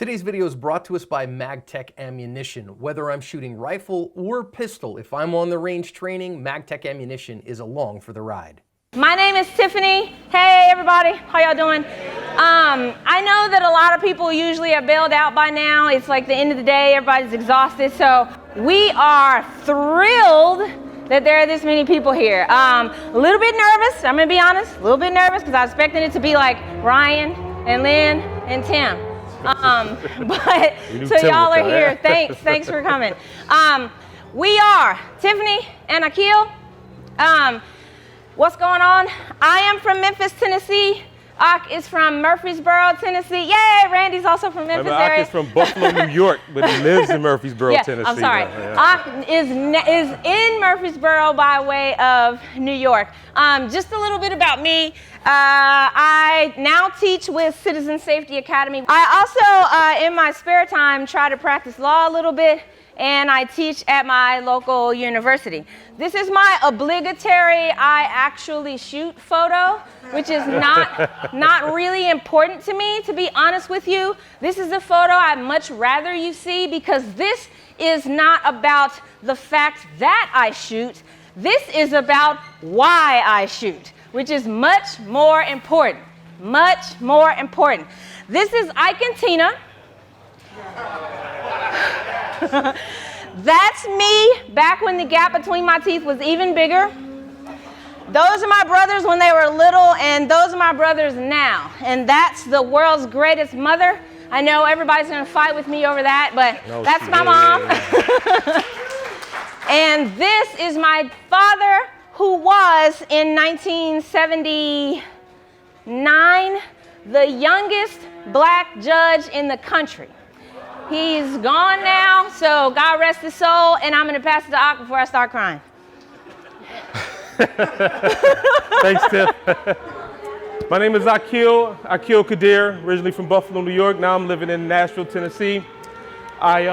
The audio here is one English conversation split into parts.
Today's video is brought to us by Magtech Ammunition. Whether I'm shooting rifle or pistol, if I'm on the range training, Magtech Ammunition is along for the ride. My name is Tiffany. Hey everybody, how y'all doing? I know that a lot of people usually are bailed out by now. It's like the end of the day, everybody's exhausted. So we are thrilled that there are this many people here. A little bit nervous, I'm gonna be honest, a little bit nervous because I was expecting it to be like Ryan and Lynn and Tim. But so y'all are here. Thanks for coming. We are Tiffany and Akil. What's going on? I am from Memphis, Tennessee. Ak is from Murfreesboro, Tennessee. Yay! Randy's also from Memphis area. Ak is from Buffalo, New York, but he lives in Murfreesboro, Tennessee. I'm sorry. Ak is in Murfreesboro by way of New York. Just a little bit about me. I now teach with Citizen Safety Academy. I also, in my spare time, try to practice law a little bit, and I teach at my local university. This is my obligatory I actually shoot photo, which is not really important to me, to be honest with you. This is a photo I'd much rather you see because this is not about the fact that I shoot. This is about why I shoot, which is much more important, much more important. This is Ike and Tina. That's me back when the gap between my teeth was even bigger. Those are my brothers when they were little, and those are my brothers now. And that's the world's greatest mother. I know everybody's gonna fight with me over that, but that's my mom. And this is my father, who was in 1979 the youngest black judge in the country. He's gone now, so God rest his soul, and I'm gonna pass it to Ak before I start crying. Thanks, Tiff. My name is Akil Kadir, originally from Buffalo, New York. Now I'm living in Nashville, Tennessee. I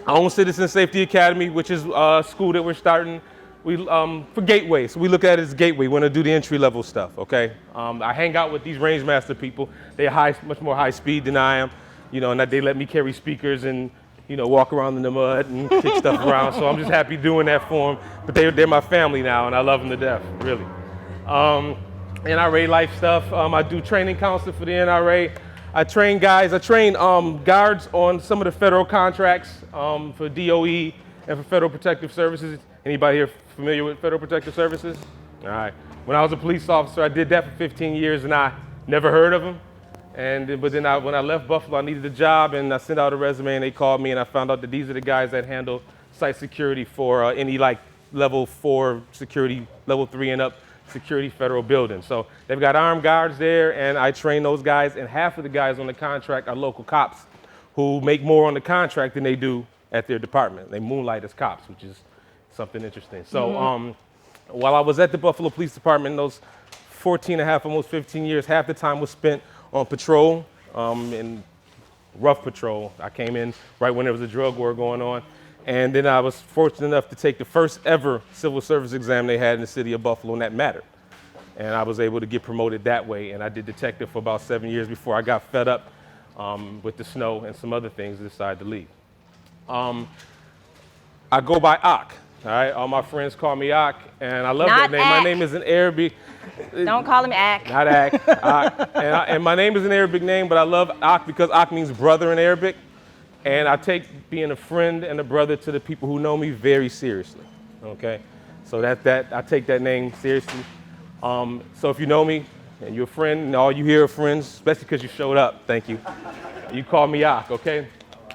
own Citizen Safety Academy, which is a school that we're starting for Gateway. So we look at it as Gateway. We want to do the entry-level stuff, okay? I hang out with these Rangemaster people. They're much more high speed than I am. You know, and they let me carry speakers and, you know, walk around in the mud and kick stuff around. So I'm just happy doing that for them. But they're my family now, and I love them to death, really. NRA life stuff. I do training counseling for the NRA. I train guys. I train guards on some of the federal contracts for DOE and for Federal Protective Services. Anybody here familiar with Federal Protective Services? All right. When I was a police officer, I did that for 15 years, and I never heard of them. But then when I left Buffalo, I needed a job, and I sent out a resume, and they called me, and I found out that these are the guys that handle site security for any like level 4 security, level 3 and up security federal buildings. So they've got armed guards there, and I train those guys, and half of the guys on the contract are local cops who make more on the contract than they do at their department. They moonlight as cops, which is something interesting. So while I was at the Buffalo Police Department in those 14 and a half, almost 15 years, half the time was spent on patrol, in rough patrol. I came in right when there was a drug war going on. And then I was fortunate enough to take the first ever civil service exam they had in the city of Buffalo, and that mattered. And I was able to get promoted that way. And I did detective for about 7 years before I got fed up with the snow and some other things and decided to leave. I go by Ak. All right, all my friends call me Ak, and I love that name. My name is an Arabic. Don't call him Ak. Not Ak. Ak. And my name is an Arabic name, but I love Ak because Ak means brother in Arabic. And I take being a friend and a brother to the people who know me very seriously. Okay, so I take that name seriously. So if you know me and you're a friend, and all you hear are friends, especially because you showed up, thank you. You call me Ak, okay?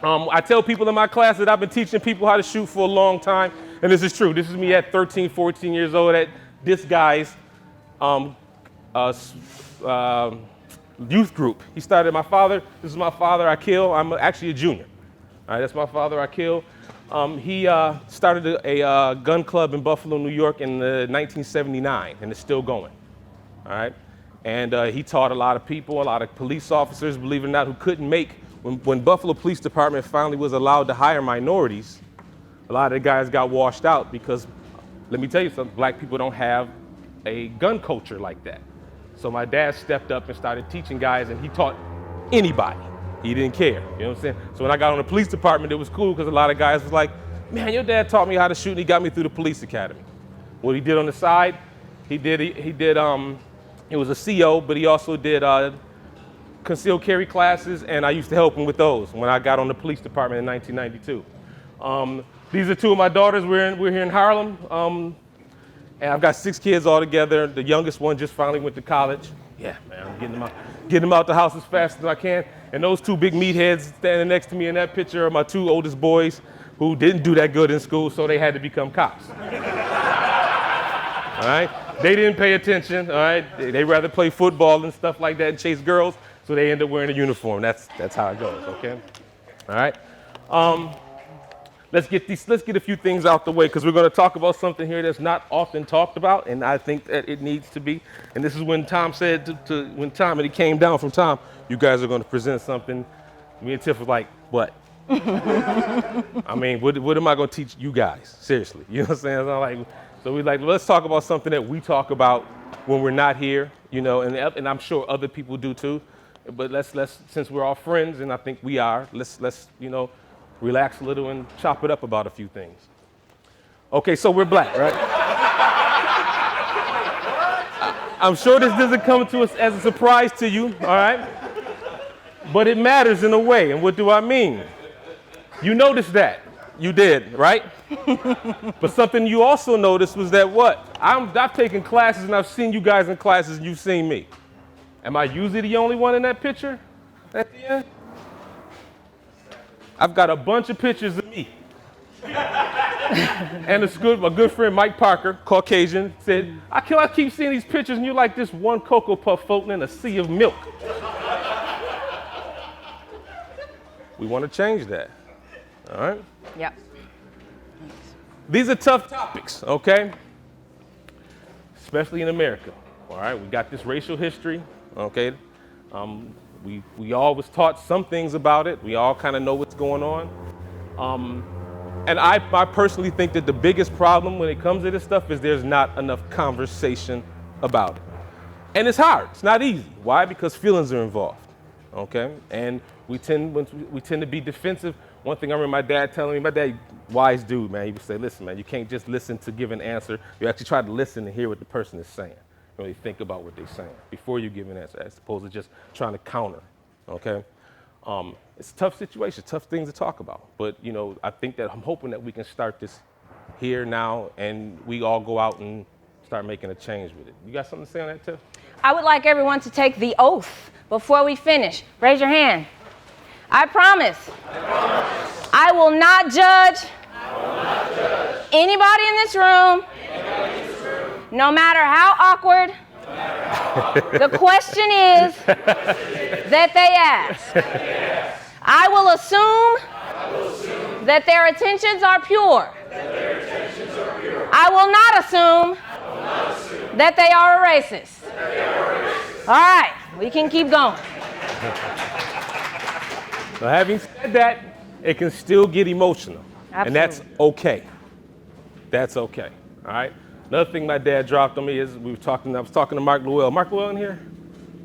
I tell people in my class that I've been teaching people how to shoot for a long time. And this is true. This is me at 13, 14 years old at this guy's youth group. He started this is my father, Akil. I'm actually a junior. All right, that's my father, Akil. He started a gun club in Buffalo, New York in 1979, and it's still going. All right, and he taught a lot of people, a lot of police officers, believe it or not, who couldn't make, when Buffalo Police Department finally was allowed to hire minorities, a lot of the guys got washed out because, let me tell you something, black people don't have a gun culture like that. So my dad stepped up and started teaching guys, and he taught anybody. He didn't care, you know what I'm saying? So when I got on the police department, it was cool because a lot of guys was like, man, your dad taught me how to shoot and he got me through the police academy. What he did on the side, he was a CO, but he also did concealed carry classes, and I used to help him with those when I got on the police department in 1992. These are two of my daughters. We're here in Harlem, and I've got 6 kids all together. The youngest one just finally went to college. Yeah, man, I'm getting them out the house as fast as I can. And those 2 big meatheads standing next to me in that picture are my 2 oldest boys who didn't do that good in school, so they had to become cops. All right? They didn't pay attention, all right? They rather play football and stuff like that and chase girls, so they end up wearing a uniform. That's how it goes, okay? All right? Let's get a few things out the way, because we're going to talk about something here that's not often talked about, and I think that it needs to be. And this is when Tom said when Tom, and he came down from Tom, you guys are going to present something. Me and Tiff was like, what? I mean, what am I going to teach you guys? Seriously, you know what I'm saying? So we're like, let's talk about something that we talk about when we're not here, you know, and I'm sure other people do too. But let's since we're all friends, and I think we are, let's you know, relax a little and chop it up about a few things. Okay, so we're black, right? I'm sure this doesn't come to us as a surprise to you, all right? But it matters in a way, and what do I mean? You noticed that. You did, right? But something you also noticed was that what? I've taken classes, and I've seen you guys in classes, and you've seen me. Am I usually the only one in that picture at the end? I've got a bunch of pictures of me. And a good friend, Mike Parker, Caucasian, said, I keep seeing these pictures and you're like this one Cocoa Puff floating in a sea of milk. We want to change that, all right? Yep. These are tough topics, okay? Especially in America, all right? We got this racial history, okay? We all was taught some things about it. We all kind of know what's going on. And I personally think that the biggest problem when it comes to this stuff is there's not enough conversation about it. And it's hard, it's not easy. Why? Because feelings are involved, okay? And we tend to be defensive. One thing I remember my dad telling me, my dad, wise dude, man, he would say, listen, man, you can't just listen to give an answer. You actually try to listen and hear what the person is saying. Really think about what they're saying before you give an answer, as opposed to just trying to counter, okay? It's a tough situation, tough things to talk about. But, you know, I think that I'm hoping that we can start this here now and we all go out and start making a change with it. You got something to say on that, Tiff? I would like everyone to take the oath before we finish. Raise your hand. I promise. I will not judge anybody in this room, no matter how awkward the question is that they ask. I will assume that their intentions are pure. I will not assume that they are a racist. All right, we can keep going. So having said that, it can still get emotional. Absolutely. And that's okay. That's okay, all right? Another thing my dad dropped on me is I was talking to Mark Llewell. Mark Llewell in here?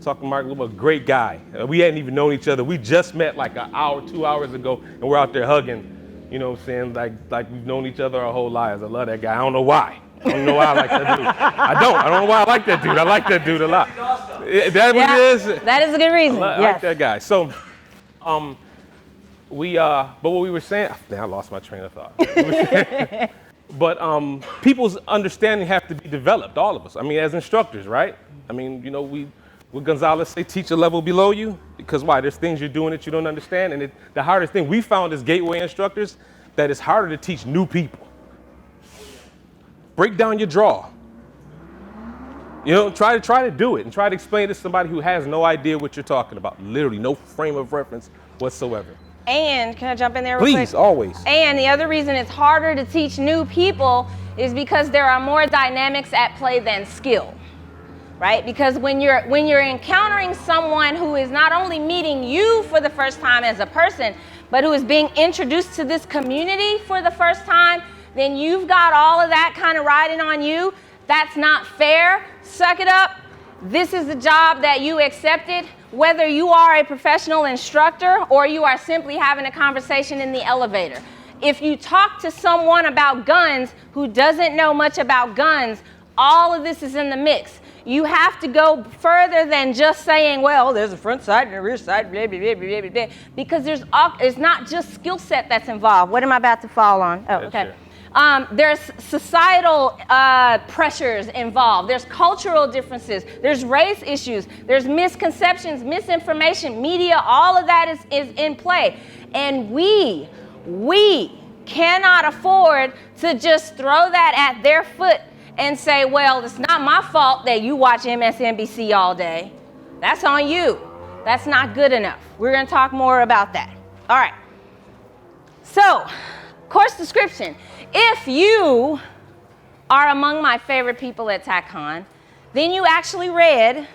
Talking to Mark Llewell, great guy. We hadn't even known each other. We just met like an hour, 2 hours ago, and we're out there hugging, you know what I'm saying? Like we've known each other our whole lives. I love that guy. I don't know why. I don't know why I like that dude. I don't know why I like that dude. I like that dude a lot. That what it is? That is a good reason. I like that guy. So, but what we were saying, I lost my train of thought. But people's understanding have to be developed, all of us. I mean, as instructors, right? I mean, you know, what Gonzalez say, teach a level below you, because why? There's things you're doing that you don't understand, and the hardest thing we found as gateway instructors, that it's harder to teach new people. Break down your draw. You know, try to do it and try to explain it to somebody who has no idea what you're talking about. Literally, no frame of reference whatsoever. And can I jump in there real quick? Please, always. And the other reason it's harder to teach new people is because there are more dynamics at play than skill, right? Because when you're encountering someone who is not only meeting you for the first time as a person, but who is being introduced to this community for the first time, then you've got all of that kind of riding on you. That's not fair. Suck it up This is the job that you accepted, whether you are a professional instructor or you are simply having a conversation in the elevator. If you talk to someone about guns who doesn't know much about guns, all of this is in the mix. You have to go further than just saying, well, there's a front sight and a rear sight, blah, blah, blah, blah, blah, blah, because it's not just skill set that's involved. What am I about to fall on? Oh, okay. There's societal pressures involved. There's cultural differences. There's race issues. There's misconceptions, misinformation, media. All of that is in play. And we cannot afford to just throw that at their foot and say, well, it's not my fault that you watch MSNBC all day. That's on you. That's not good enough. We're going to talk more about that. All right. So, course description. If you are among my favorite people at TACCON, then you actually read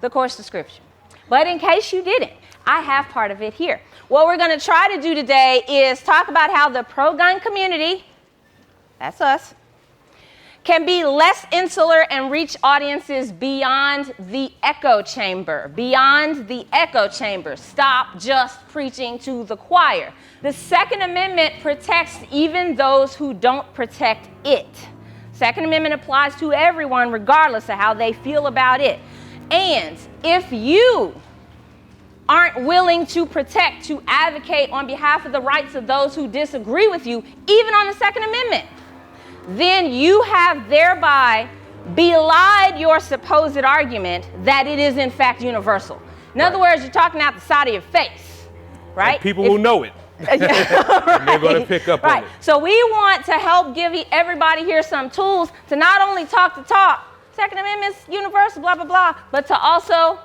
the course description. But in case you didn't, I have part of it here. What we're going to try to do today is talk about how the pro-gun community, that's us, can be less insular and reach audiences beyond the echo chamber. Beyond the echo chamber. Stop just preaching to the choir. The Second Amendment protects even those who don't protect it. Second Amendment applies to everyone regardless of how they feel about it. And if you aren't willing to protect, to advocate on behalf of the rights of those who disagree with you, even on the Second Amendment, then you have thereby belied your supposed argument that it is in fact universal. In other words, you're talking out the side of your face, right? And people who know it. Right. And they're going to pick up on it. So we want to help give everybody here some tools to not only talk the talk, Second Amendment's universal, blah, blah, blah, but to also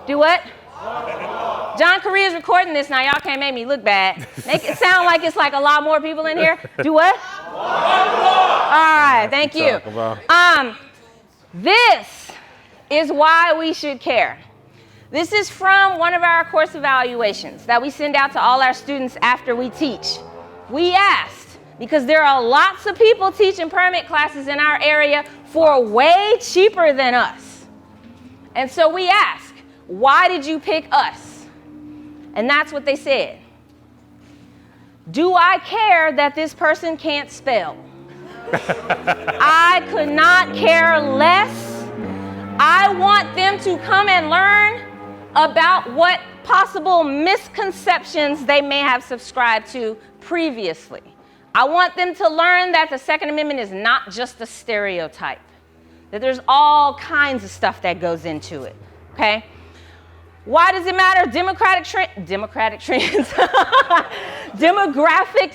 do what? John Correa is recording this now. Y'all can't make me look bad. Make it sound like it's like a lot more people in here. Do what? All right, thank you. This is why we should care. This is from one of our course evaluations that we send out to all our students after we teach. We asked, because there are lots of people teaching permit classes in our area for way cheaper than us. And so we asked, why did you pick us? And that's what they said. Do I care that this person can't spell? I could not care less. I want them to come and learn about what possible misconceptions they may have subscribed to previously. I want them to learn that the Second Amendment is not just a stereotype, that there's all kinds of stuff that goes into it, okay? Why does it matter? Demographic trends. Demographic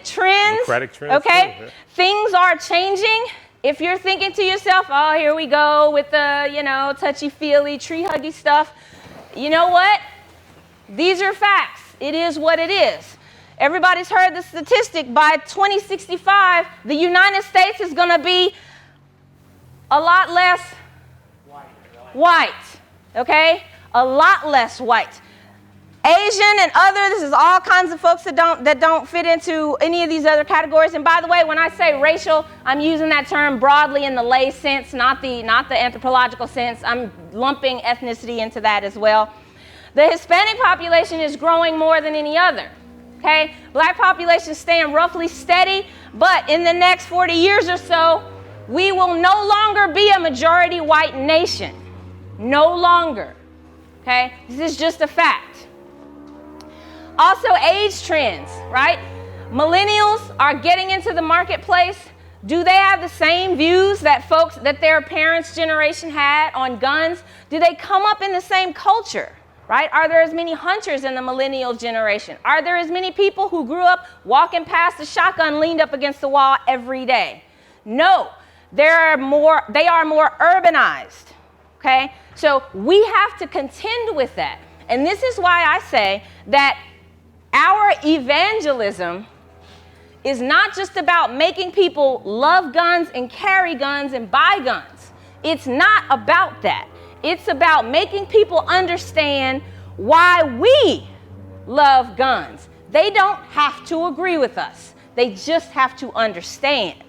trends, okay? Too, yeah. Things are changing. If you're thinking to yourself, oh, here we go with the, touchy-feely, tree-huggy stuff, you know what? These are facts. It is what it is. Everybody's heard the statistic. By 2065, the United States is going to be a lot less white, okay? A lot less white. Asian and other, this is all kinds of folks that don't fit into any of these other categories. And by the way, when I say racial, I'm using that term broadly in the lay sense, not the anthropological sense. I'm lumping ethnicity into that as well. The Hispanic population is growing more than any other. Okay? Black population is staying roughly steady, but in the next 40 years or so, we will no longer be a majority white nation. No longer. Okay? This is just a fact. Also, age trends, right? Millennials are getting into the marketplace. Do they have the same views that their parents' generation had on guns? Do they come up in the same culture, right? Are there as many hunters in the millennial generation? Are there as many people who grew up walking past a shotgun leaned up against the wall every day? No, they are more urbanized, okay? So we have to contend with that. And this is why I say that our evangelism is not just about making people love guns and carry guns and buy guns. It's not about that. It's about making people understand why we love guns. They don't have to agree with us. They just have to understand.